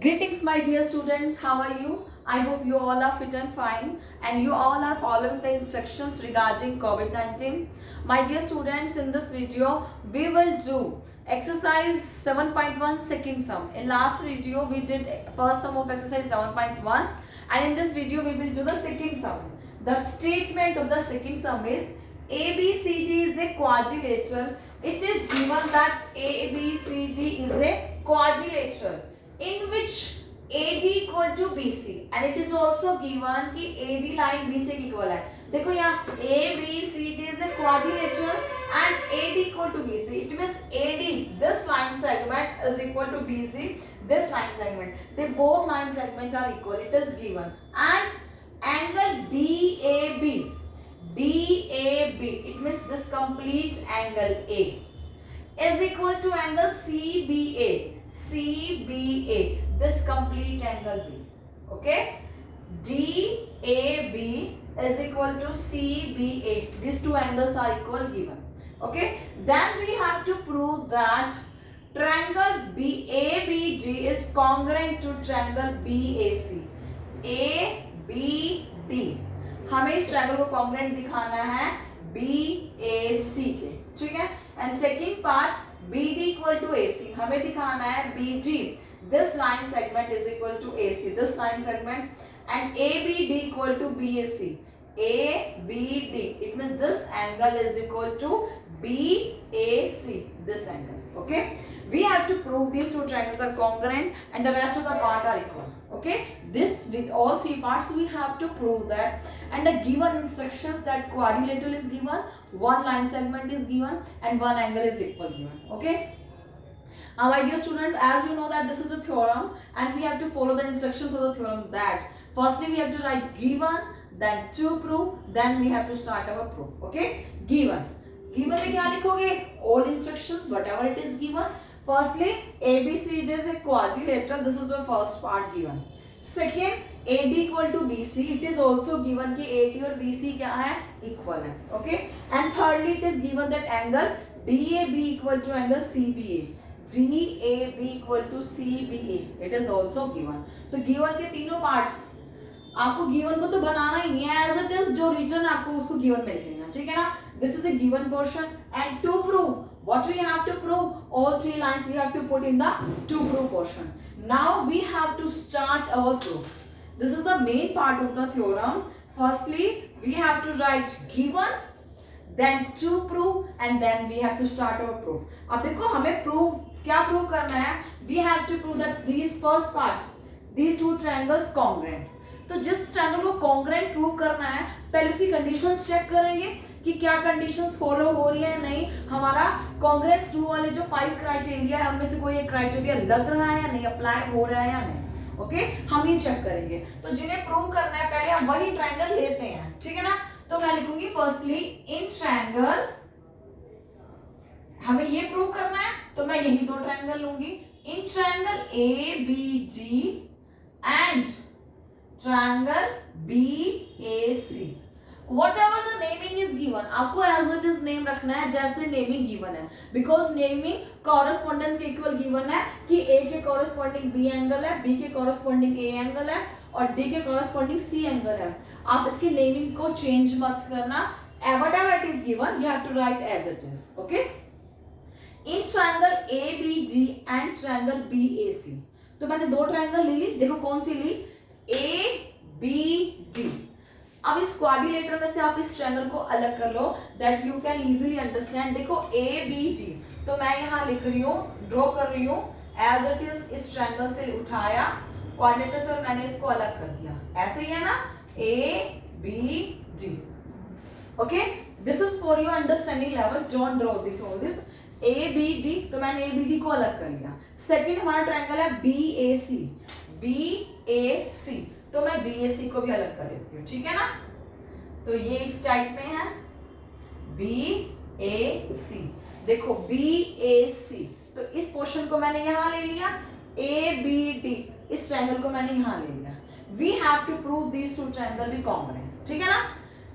Greetings, my dear students. How are you? I hope you all are fit and fine and you all are following the instructions regarding COVID-19. My dear students, in this video, we will do exercise 7.1 second sum. In last video, we did first sum of exercise 7.1 and in this video, we will do the second sum. The statement of the second sum is ABCD is a quadrilateral. It is given that ABCD is a quadrilateral in which AD equal to BC and it is also given कि AD line BC के equal है. देखो यहाँ ABCD is a quadrilateral and AD equal to BC. It means AD, this line segment is equal to BC, this line segment. They both line segments are equal. It is given. And angle DAB, it means this complete angle A is equal to angle CBA, this complete angle B. Okay, DAB is equal to CBA. These two angles are equal given. Okay, then we have to prove that triangle ABD is congruent to triangle BAC. ABD हमें इस triangle को congruent दिखाना है BAC के, ठीक है. And second part BD equal to AC हमें दिखाना है BG, this line segment is equal to AC, this line segment, and ABD equal to BAC. ABD it means this angle is equal to BAC, this angle. Okay, we have to prove these two triangles are congruent and the rest of the part are equal. Okay, this with all three parts we have to prove that, and the given instructions that quadrilateral is given, one line segment is given and one angle is equal given. Okay, my dear student, as you know that this is a theorem and we have to follow the instructions of the theorem. That firstly we have to write given, then to prove, then we have to start our proof. Okay, given में क्या लिखोगे? All instructions whatever it is given. Firstly, ABCD is a quadrilateral. This is the first part given. Second, AD equal to BC. It is also given कि AD और BC क्या है? Equal है. Okay. And thirdly, it is given that angle DAB equal to angle CBA. DAB equal to CBA. It is also given. तो given के तीनों parts आपको given को तो बनाना ही नहीं है, एज इट इज जो रीजन आपको उसको गिवन मिल जाएगा, ठीक है ना. This is a given portion and to prove what we have to prove all three lines we have to put in the to prove portion. Now we have to start our proof. This is the main part of the theorem. Firstly we have to write given, then to prove and then we have to start our proof. अब देखो हमें prove क्या prove करना है. We have to prove that this first part, these two triangles congruent. तो जिस triangle को congruent prove करना है पहले उसकी कंडीशंस चेक करेंगे कि क्या कंडीशंस फॉलो हो रही है नहीं. हमारा कांग्रेस रूल वाले जो 5 क्राइटेरिया है उनमें से कोई एक क्राइटेरिया लग रहा है या नहीं, अप्लाई हो रहा है या नहीं. ओके, हम ये चेक करेंगे. तो जिन्हें प्रूव करना है पहले हम वही ट्रायंगल लेते हैं, ठीक है ना. तो मैं लिखूंगी फर्स्टली इन ट्रायंगल, हमें ये प्रूव करना है तो मैं यही दो ट्रायंगल लूंगी. In triangle ABG and triangle BAC. Whatever the naming is given, आपको as it is name रखना है जैसे naming given है, because naming correspondence के equal given है कि A के corresponding B angle है, B के corresponding A angle है और D के corresponding C angle है. आप इसकी naming को change मत करना. Whatever it is given, you have to write as it is. Okay? In triangle ABG and triangle BAC, तो मैंने दो ट्रायंगल ली. देखो कौन सी ली? ABD. अब इस क्वाड्रिलेटरल में से आप इस ट्रायंगल को अलग कर लो, that you can easily understand. देखो ABD तो मैं यहाँ लिख रही हूँ, ड्रॉ कर रही हूँ एज इट इज. इस ट्रायंगल से उठाया क्वाड्रिलेटर से, मैंने इसको अलग कर दिया. ऐसे ही है ना, ABD. Okay, this is for your understanding level. Don't draw this all this. ABD तो मैंने ABD को अलग कर लिया. सेकेंड हमारा ट्रायंगल है BAC. BAC तो मैं BAC को भी अलग कर लेती हूँ, ठीक है ना. तो ये इस टाइप में है BAC. देखो BAC तो इस पोर्शन को मैंने यहाँ ले लिया. ABD इस ट्रायंगल को मैंने यहाँ ले लिया. We have to prove these two triangle be congruent, ठीक है ना.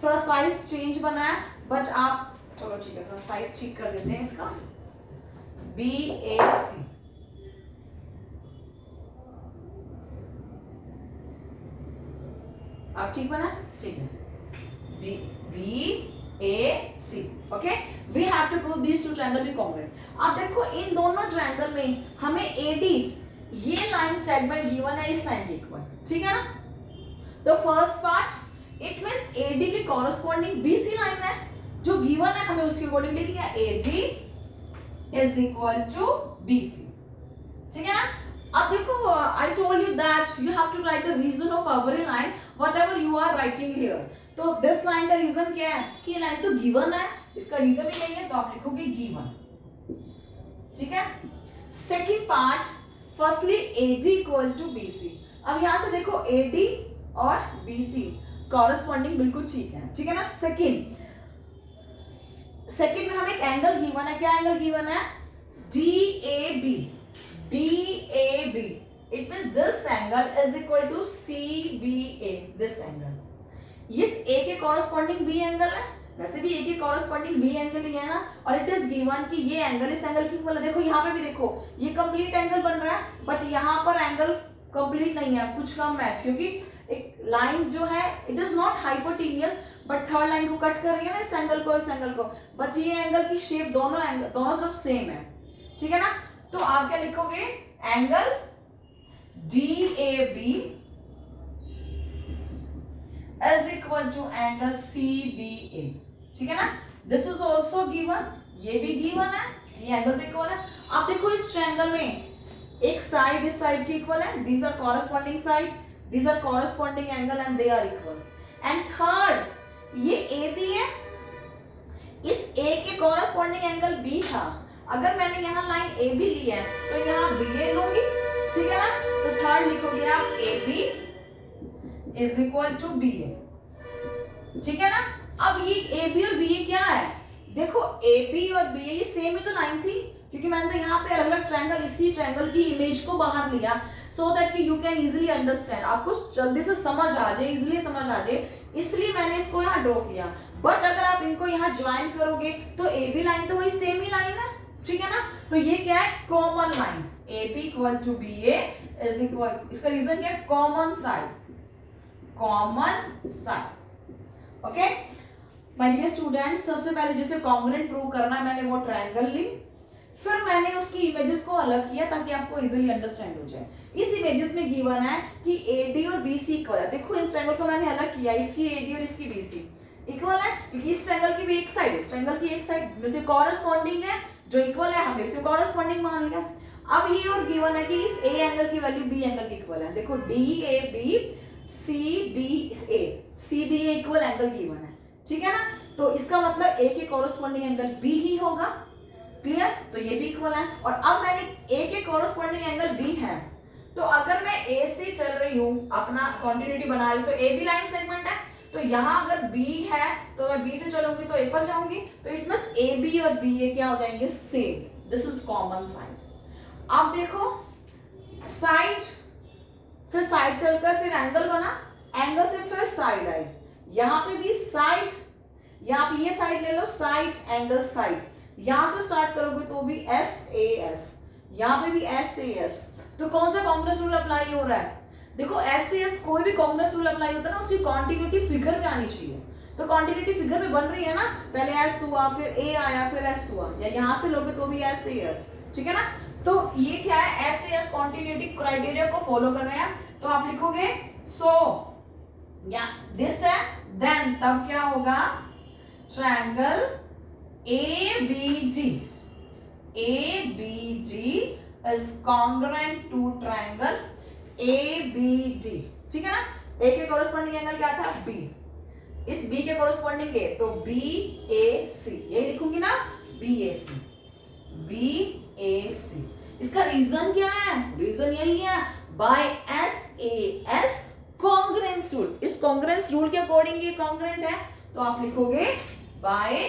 थोड़ा साइज चेंज बना है बट आप चलो ठीक है थोड़ा साइज ठीक कर देते हैं इसका. BAC अब ठीक बना, ठीक है, BAC, okay. We have to prove this two triangle be congruent. अब देखो इन दोनों ट्रायंगल में हमें AD ये लाइन सेगमेंट गिवन है इस लाइन के इक्वल, ठीक है ना। तो first part it means AD के कॉरेस्पॉन्डिंग BC लाइन है जो गिवन है, हमें उसके अकॉर्डिंग लिख लिया AD is equal to BC, ठीक है ना। अब देखो I told you that you have to write the reason of every line whatever you are writing here. तो दिस लाइन का रीजन क्या है कि ये लाइन तो गिवन है, इसका रीजन भी नहीं है, तो आप लिखोगे गिवन, ठीक है। Second part firstly AD equal to BC। अब यहां से देखो AD और BC कॉरेस्पॉन्डिंग बिल्कुल ठीक है ना। सेकंड में हमें एक एंगल गिवन है, क्या एंगल गिवन है, DAB। It means this angle is equal to CBA, this angle इस A के कॉरेस्पॉन्डिंग B एंगल है, वैसे भी A के कॉरेस्पॉन्डिंग B एंगल ही है ना, और इट इज गिवन कि ये एंगल इस एंगल की इक्वल है। देखो यहाँ पे भी देखो ये कंप्लीट एंगल बन रहा है, बट यहाँ पर एंगल कंप्लीट नहीं है, कुछ कम है, क्योंकि एक लाइन जो है it is not hypotenuse, but third line को कट कर रही है ना, इस एंगल को, बट ये एंगल की शेप दोनों तरफ सेम है, ठीक है ना। तो आप क्या लिखोगे, angle DAB is equal to angle CBA, ठीक है ना। दिस इज ऑल्सो गिवन, ये भी गिवन है, ये एंगल तो इक्वल है। आप देखो इस ट्रायंगल में एक साइड इस साइड की इक्वल है, these are corresponding side, these are corresponding angle and they are equal. And third ये AB है, इस A के कॉरेस्पॉन्डिंग एंगल B था, अगर मैंने यहाँ लाइन AB ली है तो यहाँ BA लूंगी, ठीक है ना। तो थर्ड लिखोगे आप AB is equal to BA, ठीक है ना। अब ये AB और BA क्या है, देखो AB और BA ये सेम ही तो लाइन थी, क्योंकि मैंने तो यहाँ पे अलग अलग ट्रायंगल, इसी ट्रायंगल की इमेज को बाहर लिया सो दैट कि यू कैन इजीली अंडरस्टैंड, आपको जल्दी से समझ आ जाए, इजीली समझ आ जाए, इसलिए मैंने इसको यहाँ ड्रॉ किया। बट अगर आप इनको यहाँ ज्वाइन करोगे तो AB लाइन तो वही सेम ही लाइन है, ठीक है ना। तो ये क्या है, common line, AB equal to BA is equal, इसका रीजन क्या है, common side, okay. My dear student, सबसे पहले जिसे कॉन्ग्रुएंट प्रूव करना है मैंने वो ट्रायंगल ली, फिर मैंने उसकी इमेजेस को अलग किया ताकि आपको इजीली अंडरस्टैंड हो जाए। इस इमेजेस में गिवन है कि AD और BC इक्वल है। देखो इन ट्रायंगल को मैंने अलग किया, इसकी AD और इसकी BC इक्वल है, क्योंकि इस ट्रायंगल की भी एक साइड, इस ट्रायंगल की एक साइड में से कॉरेस्पॉन्डिंग है, जो इक्वल है हमने इसे कॉरेस्पॉन्डिंग मान लिया। अब ये और गिवन है कि इस A एंगल की वैल्यू B एंगल की इक्वल है। देखो DAB CBA equal angle given है, ठीक है ना। तो इसका मतलब A के कॉरेस्पॉन्डिंग एंगल B ही होगा, क्लियर। तो ये भी इक्वल है, और अब मैंने A के कॉरेस्पॉन्डिंग एंगल B है, तो अगर मैं A से चल रही हूँ, अपना कॉन्टिन्यूटी बना रही हूँ, तो AB लाइन सेगमेंट है, तो यहाँ अगर B है तो मैं B से चलूंगी तो A पर जाऊंगी, तो इट मींस AB और BA क्या हो जाएंगे, same, this is common side. अब देखो साइड, फिर साइड चलकर फिर एंगल बना, एंगल से फिर साइड आई, यहाँ पे भी साइड, यहाँ पे ये साइड ले लो, साइड एंगल साइड, यहां से स्टार्ट करोगे तो भी SAS, यहाँ पे भी SAS। तो कौन सा कॉन्ग्रुएंस रूल अप्लाई हो रहा है, देखो SAS कोई भी कॉन्ग्रुएंस रूल अप्लाई होता है ना, उसकी कॉन्टिन्यूटी फिगर में आनी चाहिए। तो कॉन्टिन्यूटी फिगर में बन रही है ना, पहले S हुआ, फिर A आया, फिर S हुआ, या यहाँ से लोगे तो भी SAS, ठीक है ना। तो ये क्या है, SAS कॉन्टिन्यूटी क्राइटेरिया को फॉलो कर रहे हैं, तो आप लिखोगे सो या दिस है, देन तब क्या होगा, triangle ABG is congruent to triangle ABD, ठीक है ना। A के कॉरेस्पॉन्डिंग एंगल क्या था, B, इस B के कॉरेस्पॉन्डिंग A, तो BAC, ये लिखूंगी ना, BAC। इसका रीजन क्या है, रीजन यही है, बाय SAS कॉन्ग्रुएंस रूल, इस कॉन्ग्रुएंस रूल के अकॉर्डिंग ये कॉन्ग्रुएंट है, तो आप लिखोगे बाय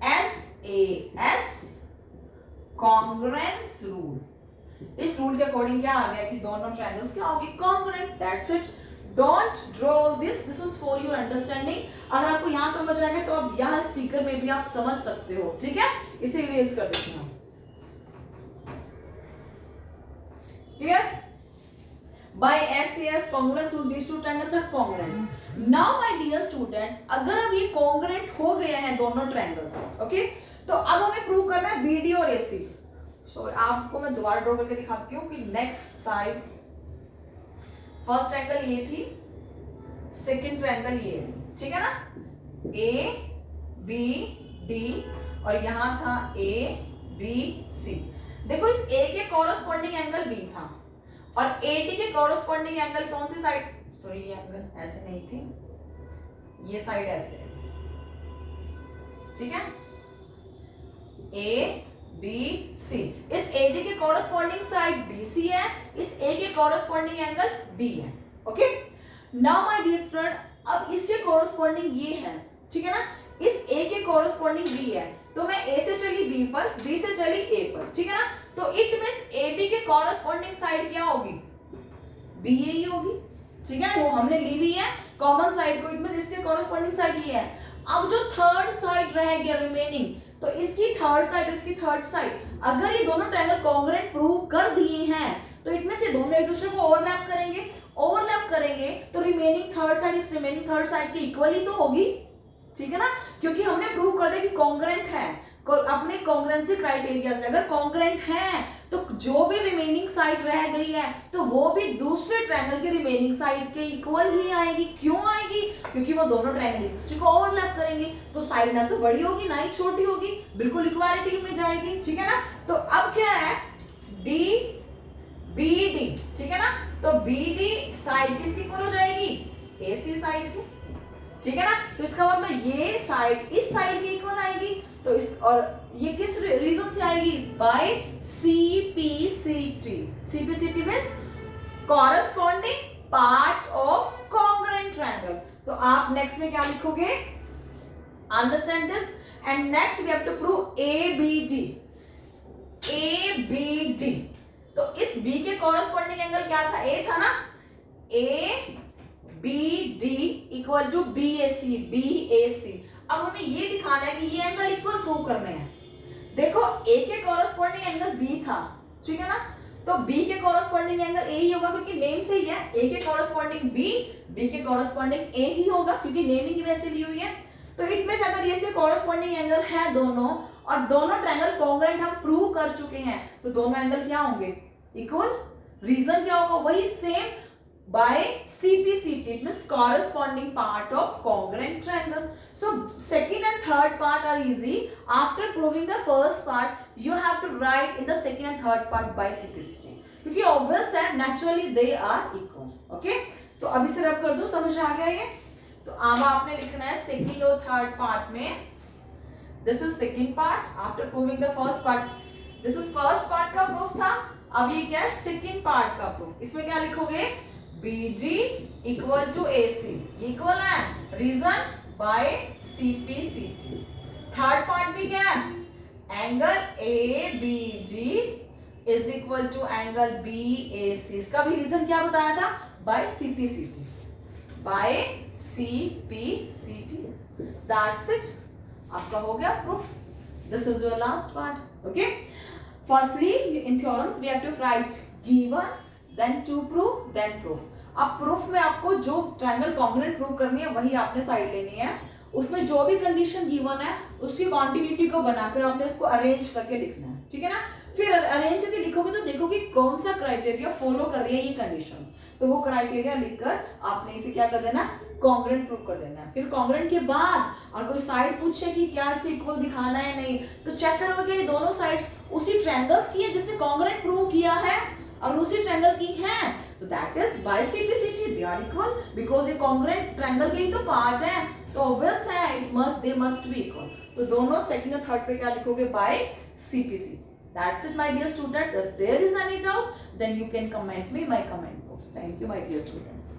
SAS कॉन्ग्रुएंस रूल। इस रूल के अकॉर्डिंग क्या आ गया कि दोनों ट्रायंगल्स क्या होंगे, congruent, that's it. Don't draw this is for your understanding. अगर आपको यहां समझ आएगा तो अब यहां स्पीकर में भी आप समझ सकते हो, ठीक है। इसे इरेज कर देते हैं, clear. by SAS congruence rule these two triangles are congruent. Now my dear students, अगर अब ये congruent हो गए हैं दोनों triangles, okay, तो अब हमें प्रूव करना है BD और AC. So आपको मैं दोबारा ड्रॉ करके दिखाती हूँ कि नेक्स्ट साइड, फर्स्ट ट्रायंगल ये थी, सेकंड ट्रायंगल ये थी, ठीक है ना, ABD और यहाँ था ABC. देखो इस A के कॉरस्पॉन्डिंग एंगल B था और AD के कॉरस्पॉन्डिंग एंगल कौन सी साइड, सॉरी ये एंगल ऐसे नहीं थी, ये साइड ऐसे, ठीक है, ABC. इस AD के कॉरस्पॉन्डिंग साइड BC है, इस A के कॉरस्पॉन्डिंग एंगल B है. Okay, now my dear student, अब इसके कॉरस्पॉन्डिंग ये है, ठीक है ना, इस A के कॉरस्पॉन्डिंग B है, तो मैं A से चली B पर, B से चली A पर, ठीक है ना, तो इट मींस AB के कॉरस्पॉन्डिंग साइड क्या होगी, BA ही होगी, ठीक है, वो हमने ली भी है कॉमन साइड को, इट मींस इसके कॉरस्पॉन्डिंग साइड ये है. अब जो थर्ड साइड रह गया रिमेनिंग, तो इसकी थर्ड साइड और इसकी थर्ड साइड, अगर ये दोनों ट्रायंगल कॉन्ग्रुएंट प्रूव कर दिए हैं, तो इट मींस ये दोनों एक दूसरे को ओवरलैप करेंगे, तो रिमेनिंग थर्ड साइड इस रिमेनिंग थर्ड साइड के इक्वल ही तो होगी, ठीक है ना, क्योंकि हमने प्रूव कर दिया कि कॉन्ग्रुएंट है. अपने कॉन्ग्रुएंसी क्राइटेरिया से अगर कॉन्ग्रुएंट है तो जो भी रिमेनिंग साइड रह गई है तो वो भी दूसरे ट्रायंगल के रिमेनिंग साइड के इक्वल ही आएगी. क्यों आएगी, क्योंकि वो दोनों ट्रायंगल एक दूसरे को ओवरलैप करेंगे, तो साइड ना तो बड़ी होगी ना ही छोटी होगी, बिल्कुल इक्वालिटी में जाएगी, ठीक है ना. तो अब क्या है, DBD, ठीक है ना, तो BD साइड किसकी इक्वल हो जाएगी, AC साइड की, ठीक है ना, तो इसका मतलब ये साइड इस साइड की इक्वल आएगी, तो इस और ये किस रीजन से आएगी, by CPCT. CPCT means corresponding part of congruent triangle. तो आप नेक्स्ट में क्या लिखोगे, understand this, and next we have to prove ABD. तो इस B के कॉरस्पॉन्डिंग एंगल क्या था, A था ना, ABD इक्वल टू BAC. अब हमें ये दिखाना है कि ये एंगल इक्वल प्रूव करने हैं. देखो A के कॉरस्पॉन्डिंग एंगल B था, ठीक है ना, तो B के कॉरस्पॉन्डिंग एंगल A ही होगा क्योंकि नेम से ही है, A के कॉरस्पॉन्डिंग B के कॉरस्पॉन्डिंग A ही होगा क्योंकि नेमिंग की वजह से ली हुई है. तो इट मींस अगर ये से कॉरस्पॉन्डिंग एंगल है दोनों और दोनों ट्रायंगल कॉन्ग्रुएंट हम प्रूव कर चुके हैं, तो दोनों एंगल क्या होंगे, इक्वल. रीजन क्या होगा, वही same, by CPCT, it means corresponding part of congruent triangle. So second and third part are easy. After proving the first part, you have to write in the second and third part by CPCT. क्योंकि obvious है, naturally they are equal. Okay? तो अभी से रब कर दो, समझ आ गया ये. तो अब आपने लिखना है second और third part में. This is second part. After proving the first part, this is first part का proof था. अब ये क्या है, second part का proof. इसमें क्या लिखोगे, BD equal to AC, equal है, reason by CPCT. Third part भी क्या है, angle ABG is equal to angle BAC. इसका भी रीजन क्या बताया था, बाय CPCT. दैट्स इट, आपका हो गया proof. This is your last part. Okay, firstly in theorems we have to write given, then to prove, then proof. अब proof में आपको जो ट्रायंगल कॉन्ग्रुएंट प्रूव करनी है वही आपने साइड लेनी है, उसमें जो भी कंडीशन गिवन है उसकी कॉन्टिन्यूटी को बनाकर आपने उसको अरेंज करके लिखना है, ठीक है ना. फिर अरेंज करके लिखोगे तो देखोगे कौन सा क्राइटेरिया फॉलो कर रही है ये कंडीशंस, तो वो क्राइटेरिया लिखकर आपने इसे क्या कर देना, कॉन्ग्रुएंट प्रूव कर देना है. फिर कॉन्ग्रुएंट के बाद और कोई साइड पूछे कि क्या इसे इक्वल दिखाना है नहीं, तो चेक करोगे ये दोनों साइड्स उसी ट्रायंगल्स की है जिससे कॉन्ग्रुएंट प्रूव किया है और उसी ट्रायंगल की है, तो that is by CPCT they are equal, because ये कॉन्ग्रुएंट ट्रायंगल के ही तो पार्ट है, तो ऑब्वियस है it must they must be equal. तो दोनों सेकंड और थर्ड पे क्या लिखोगे, by CPCT. That's it, my dear students. If there is any doubt, then you can comment me in my comment box. Thank you, my dear students.